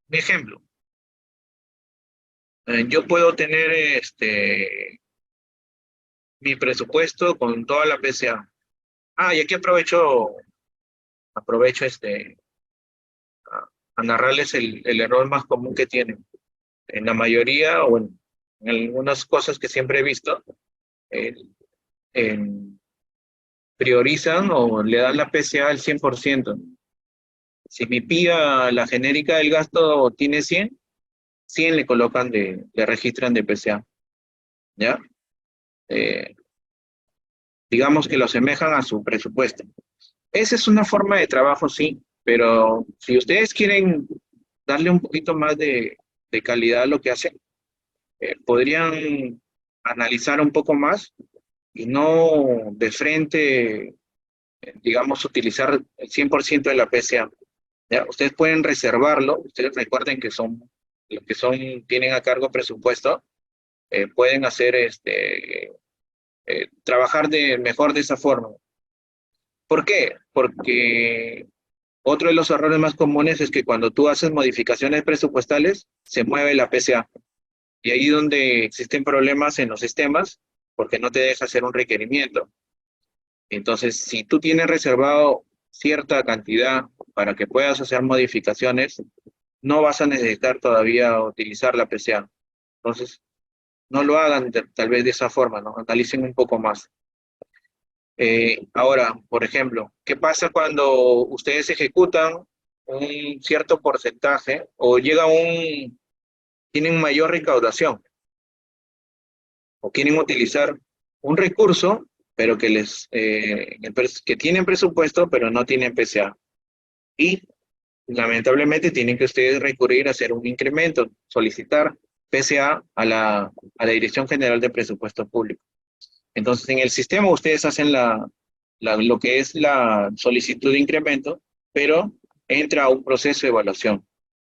Mi ejemplo, yo puedo tener mi presupuesto con toda la PCA. Y aquí aprovecho a narrarles el error más común que tienen. En la mayoría o en algunas cosas que siempre he visto, eh, en- priorizan o le dan la PCA al 100%. Si mi PIA, la genérica del gasto, tiene 100 le colocan le registran de PCA, ¿ya? Eh, digamos que lo asemejan a su presupuesto. Esa es una forma de trabajo, sí, pero si ustedes quieren darle un poquito más de calidad a lo que hacen, podrían analizar un poco más y no de frente, digamos, utilizar el 100% de la PCA. ¿Ya? Ustedes pueden reservarlo, ustedes recuerden que los que tienen a cargo presupuesto, pueden hacer trabajar mejor de esa forma. ¿Por qué? Porque otro de los errores más comunes es que cuando tú haces modificaciones presupuestales, se mueve la PCA. Y ahí es donde existen problemas en los sistemas, porque no te deja hacer un requerimiento. Entonces, si tú tienes reservado cierta cantidad para que puedas hacer modificaciones, no vas a necesitar todavía utilizar la PCA. Entonces, no lo hagan tal vez de esa forma, ¿no? Analicen un poco más. Ahora, por ejemplo, ¿qué pasa cuando ustedes ejecutan un cierto porcentaje o tienen mayor recaudación o quieren utilizar un recurso, pero que tienen presupuesto, pero no tienen PCA? Y lamentablemente tienen que ustedes recurrir a hacer un incremento, solicitar PCA a la Dirección General de Presupuesto Público. Entonces, en el sistema ustedes hacen lo que es la solicitud de incremento, pero entra a un proceso de evaluación.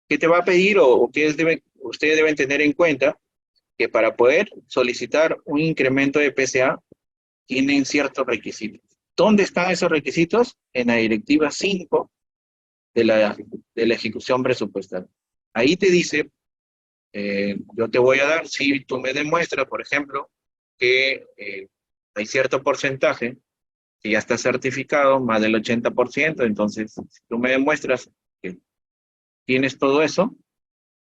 ¿Qué te va a pedir o qué ustedes deben tener en cuenta? Que para poder solicitar un incremento de PCA tienen ciertos requisitos. ¿Dónde están esos requisitos? En la directiva 5 de la ejecución presupuestal. Ahí te dice, yo te voy a dar, si tú me demuestras, por ejemplo, que hay cierto porcentaje que ya está certificado, más del 80%, entonces, si tú me demuestras que tienes todo eso,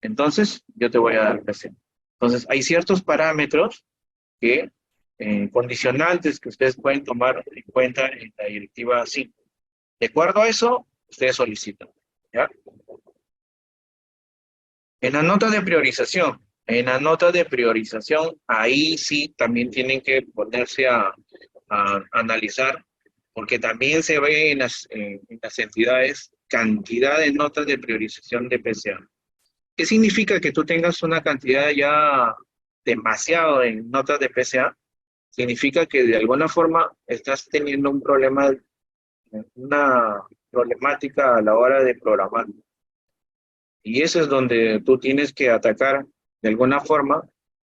entonces yo te voy a dar PCA. Entonces, hay ciertos parámetros que, condicionantes que ustedes pueden tomar en cuenta en la directiva 5. De acuerdo a eso, ustedes solicitan, ¿ya? En la nota de priorización, En las notas de priorización, ahí sí también tienen que ponerse a analizar, porque también se ve en las entidades cantidad de notas de priorización de PCA. ¿Qué significa que tú tengas una cantidad ya demasiado en notas de PCA? Significa que de alguna forma estás teniendo un problema, una problemática a la hora de programar. Y eso es donde tú tienes que atacar de alguna forma,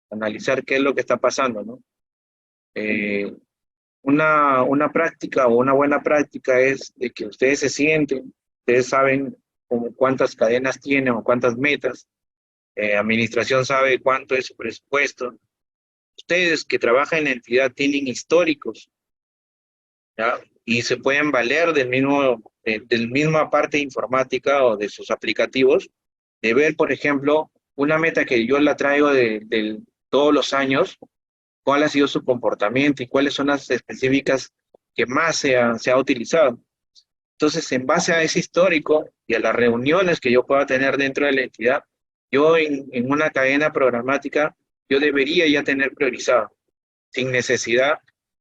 analizar qué es lo que está pasando, ¿no? Eh, una práctica o una buena práctica es de que ustedes se sienten, ustedes saben como cuántas cadenas tienen o cuántas metas, administración sabe cuánto es su presupuesto, ustedes que trabajan en la entidad tienen históricos, ¿ya? Y se pueden valer del misma parte informática o de sus aplicativos, de ver, por ejemplo, una meta que yo la traigo de todos los años, cuál ha sido su comportamiento y cuáles son las específicas que más se ha utilizado. Entonces, en base a ese histórico y a las reuniones que yo pueda tener dentro de la entidad, yo en una cadena programática, yo debería ya tener priorizado, sin necesidad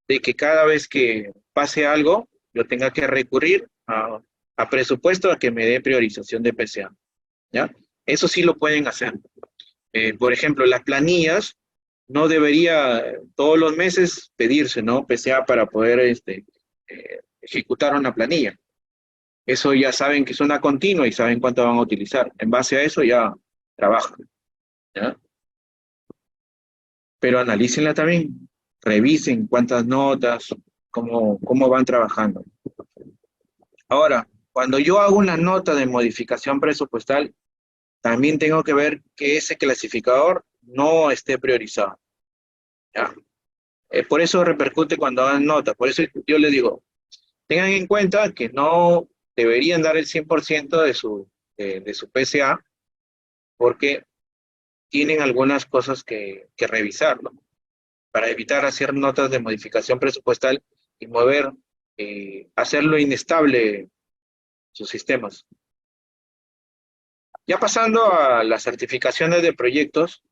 de que cada vez que pase algo, yo tenga que recurrir a presupuesto a que me dé priorización de PCA, ¿ya? Eso sí lo pueden hacer. Por ejemplo, las planillas no debería todos los meses pedirse, ¿no? PCA para poder ejecutar una planilla. Eso ya saben que es una continua y saben cuánto van a utilizar. En base a eso ya trabajan, ¿ya? Pero analícenla también, revisen cuántas notas, cómo van trabajando. Ahora, cuando yo hago una nota de modificación presupuestal, también tengo que ver que ese clasificador no esté priorizado, ¿ya? Por eso repercute cuando hagan nota. Por eso yo les digo, tengan en cuenta que no deberían dar el 100% de su PCA porque tienen algunas cosas que revisar, ¿no? Para evitar hacer notas de modificación presupuestal y hacerlo inestable sus sistemas. Ya pasando a las certificaciones de proyectos,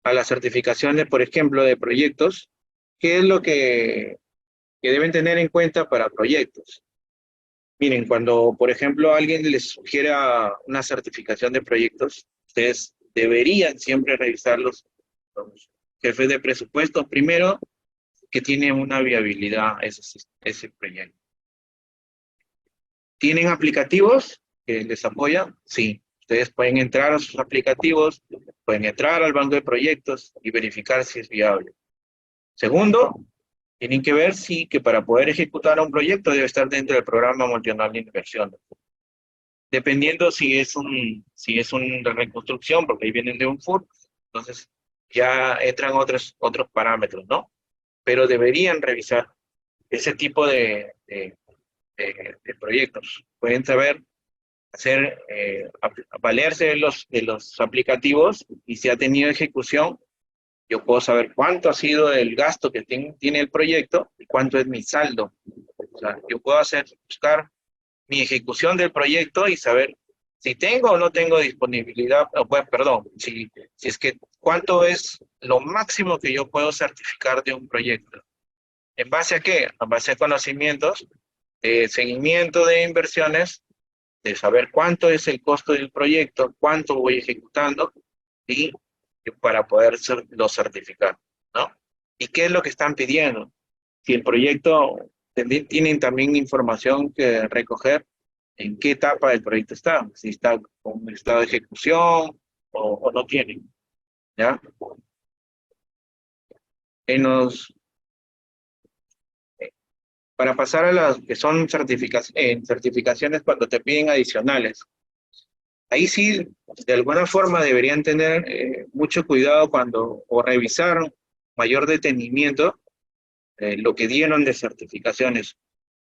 a las certificaciones, por ejemplo, de proyectos, ¿qué es lo que deben tener en cuenta para proyectos? Miren, cuando, por ejemplo, alguien les sugiera una certificación de proyectos, ustedes deberían siempre revisar los jefes de presupuesto. Primero, que tiene una viabilidad ese proyecto. ¿Tienen aplicativos que les apoyan? Sí. Ustedes pueden entrar a sus aplicativos, pueden entrar al banco de proyectos y verificar si es viable. Segundo, tienen que ver si que para poder ejecutar un proyecto debe estar dentro del programa multianual de inversión. Dependiendo si es una reconstrucción, porque ahí vienen de un FUR, entonces ya entran otros parámetros, ¿no? Pero deberían revisar ese tipo de proyectos. Pueden saber valerse de los aplicativos y si ha tenido ejecución, yo puedo saber cuánto ha sido el gasto que tiene el proyecto y cuánto es mi saldo. O sea, yo puedo buscar mi ejecución del proyecto y saber si tengo o no tengo disponibilidad, bueno, perdón, si es que cuánto es lo máximo que yo puedo certificar de un proyecto. ¿En base a qué? En base a conocimientos, seguimiento de inversiones, de saber cuánto es el costo del proyecto, cuánto voy ejecutando y para poderlo certificar, ¿no? ¿Y qué es lo que están pidiendo? Si el proyecto, tienen también información que recoger en qué etapa del proyecto está, si está con un estado de ejecución o no tienen, ¿ya? En los, para pasar a las que son certificaciones cuando te piden adicionales, ahí sí, de alguna forma deberían tener mucho cuidado o revisar mayor detenimiento lo que dieron de certificaciones.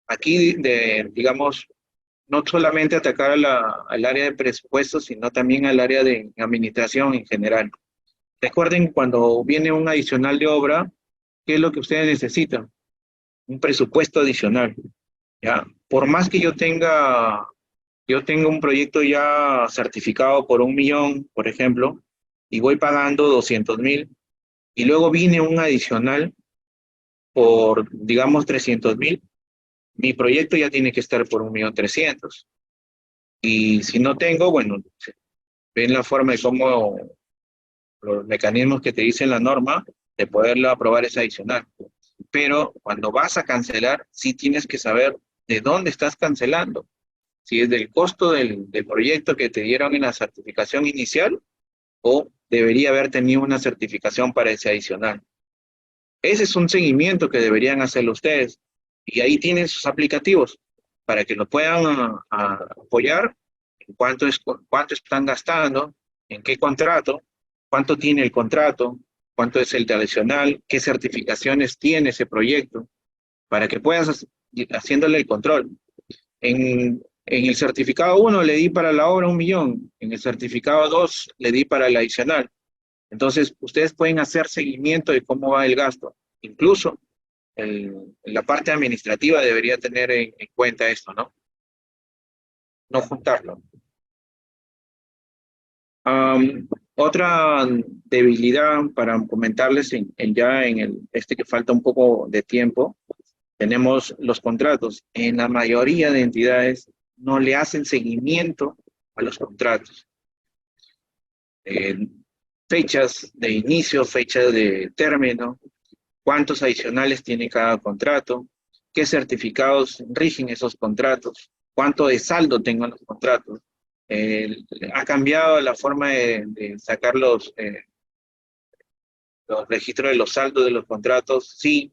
Aquí, digamos, no solamente atacar al área de presupuestos, sino también al área de administración en general. Recuerden, cuando viene un adicional de obra, ¿qué es lo que ustedes necesitan? Un presupuesto adicional, ¿ya? Por más que yo tenga un proyecto ya certificado por 1 millón, por ejemplo, y voy pagando 200.000 y luego viene un adicional por, digamos, 300.000, mi proyecto ya tiene que estar por 1.300.000. Y si no tengo, bueno, ven la forma de cómo los mecanismos que te dicen la norma de poderlo aprobar es adicional. Pero cuando vas a cancelar, sí tienes que saber de dónde estás cancelando. Si es del costo del proyecto que te dieron en la certificación inicial o debería haber tenido una certificación para ese adicional. Ese es un seguimiento que deberían hacerlo ustedes. Y ahí tienen sus aplicativos para que lo puedan apoyar en cuánto están gastando, en qué contrato, cuánto tiene el contrato, cuánto es el adicional, qué certificaciones tiene ese proyecto, para que puedas haciéndole el control. En el certificado 1 le di para la obra 1.000.000, en el certificado 2 le di para el adicional. Entonces, ustedes pueden hacer seguimiento de cómo va el gasto. Incluso la parte administrativa debería tener en cuenta esto, ¿no? No juntarlo. Otra debilidad para comentarles este que falta un poco de tiempo, tenemos los contratos. En la mayoría de entidades no le hacen seguimiento a los contratos. Fechas de inicio, fechas de término, cuántos adicionales tiene cada contrato, qué certificados rigen esos contratos, cuánto de saldo tengan los contratos. Ha cambiado la forma de sacar los registros de los saldos de los contratos, sí.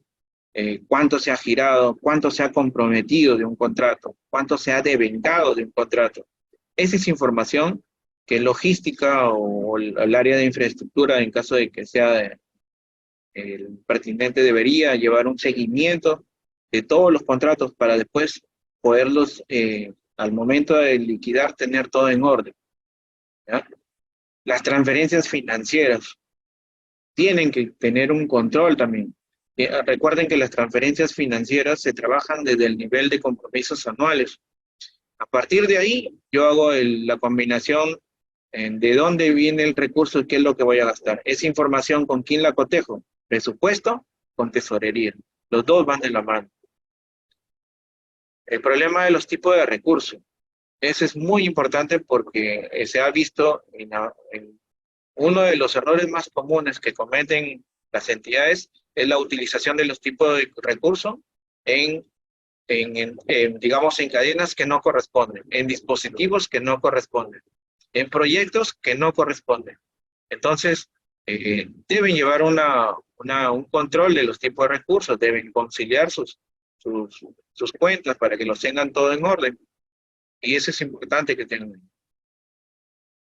Cuánto se ha girado, cuánto se ha comprometido de un contrato, cuánto se ha devengado de un contrato. Esa es información que logística o el área de infraestructura, en caso de que sea el pertinente, debería llevar un seguimiento de todos los contratos para después poderlos, al momento de liquidar, tener todo en orden, ¿ya? Las transferencias financieras tienen que tener un control también. Recuerden que las transferencias financieras se trabajan desde el nivel de compromisos anuales. A partir de ahí, yo hago la combinación de dónde viene el recurso y qué es lo que voy a gastar. Esa información, ¿con quién la cotejo? Presupuesto con tesorería. Los dos van de la mano. El problema de los tipos de recursos. Ese es muy importante porque se ha visto en uno de los errores más comunes que cometen las entidades es la utilización de los tipos de recursos digamos, en cadenas que no corresponden, en dispositivos que no corresponden, en proyectos que no corresponden. Entonces, deben llevar un control de los tipos de recursos, deben conciliar sus cuentas para que los tengan todo en orden. Y eso es importante que tengan.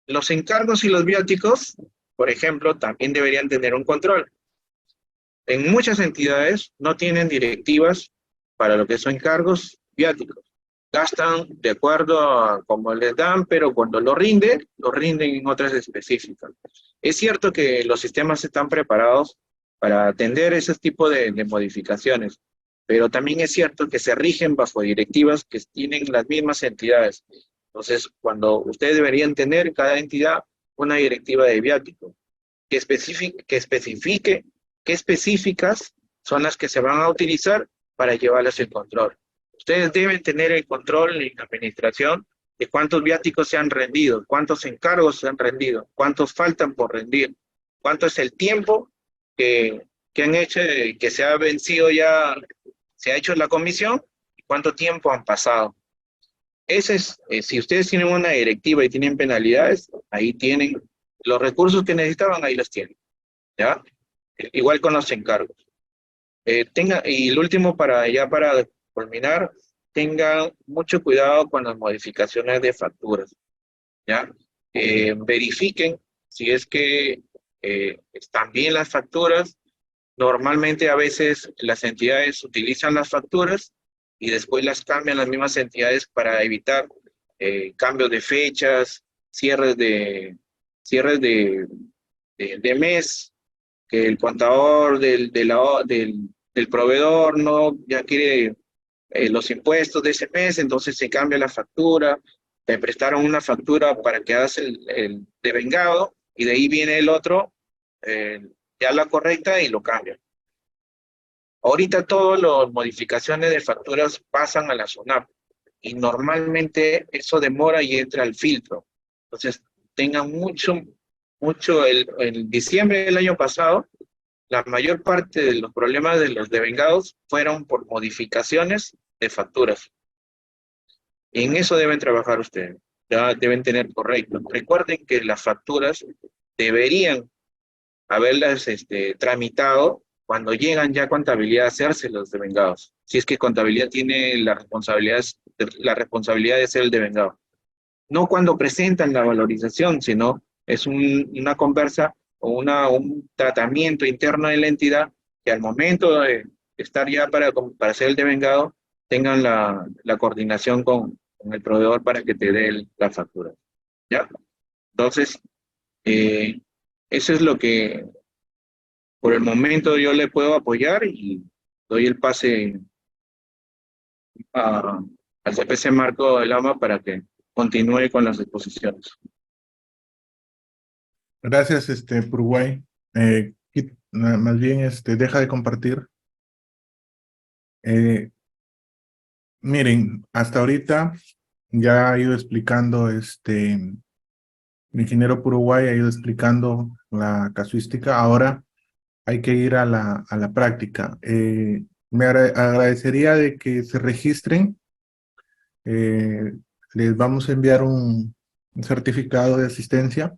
Los encargos y los viáticos, por ejemplo, también deberían tener un control. En muchas entidades no tienen directivas para lo que son encargos viáticos. Gastan de acuerdo a cómo les dan, pero cuando lo rinden en otras específicas. Es cierto que los sistemas están preparados para atender ese tipo de modificaciones, pero también es cierto que se rigen bajo directivas que tienen las mismas entidades. Entonces, cuando ustedes deberían tener cada entidad una directiva de viático que especifique qué específicas son las que se van a utilizar para llevarlas el control. Ustedes deben tener el control en la administración de cuántos viáticos se han rendido, cuántos encargos se han rendido, cuántos faltan por rendir, cuánto es el tiempo que han hecho, que se ha vencido ya, se ha hecho la comisión, y cuánto tiempo han pasado. Ese es, si ustedes tienen una directiva y tienen penalidades, ahí tienen los recursos que necesitaban, ahí los tienen, ¿ya? Igual con los encargos. Y el último, para culminar, tengan mucho cuidado con las modificaciones de facturas, ¿ya? Verifiquen si es que están bien las facturas. Normalmente a veces las entidades utilizan las facturas y después las cambian las mismas entidades para evitar cambios de fechas, cierres de mes, que el contador del proveedor no ya quiere los impuestos de ese mes, entonces se cambia la factura, te prestaron una factura para que hagas el devengado y de ahí viene el otro, ya la correcta y lo cambia. Ahorita todas las modificaciones de facturas pasan a la SUNAT y normalmente eso demora y entra al filtro. Entonces, tengan mucho, el diciembre del año pasado, la mayor parte de los problemas de los devengados fueron por modificaciones de facturas. Y en eso deben trabajar ustedes, ya deben tener correcto. Recuerden que las facturas deberían haberlas tramitado cuando llegan ya a contabilidad a hacerse los devengados. Si es que contabilidad tiene la responsabilidad de ser el devengado. No cuando presentan la valorización, sino es una conversa o un tratamiento interno de la entidad que al momento de estar ya para ser el devengado, tengan la coordinación con el proveedor para que te dé la factura. ¿Ya? Entonces, eso es lo que por el momento yo le puedo apoyar y doy el pase al CPC Marco del AMA para que continúe con las exposiciones. Gracias, Uruguay. Más bien, deja de compartir. Miren, hasta ahorita ya ha ido explicando, el ingeniero Uruguay ha ido explicando la casuística. Ahora hay que ir a la práctica. Me agradecería de que se registren. Les vamos a enviar un certificado de asistencia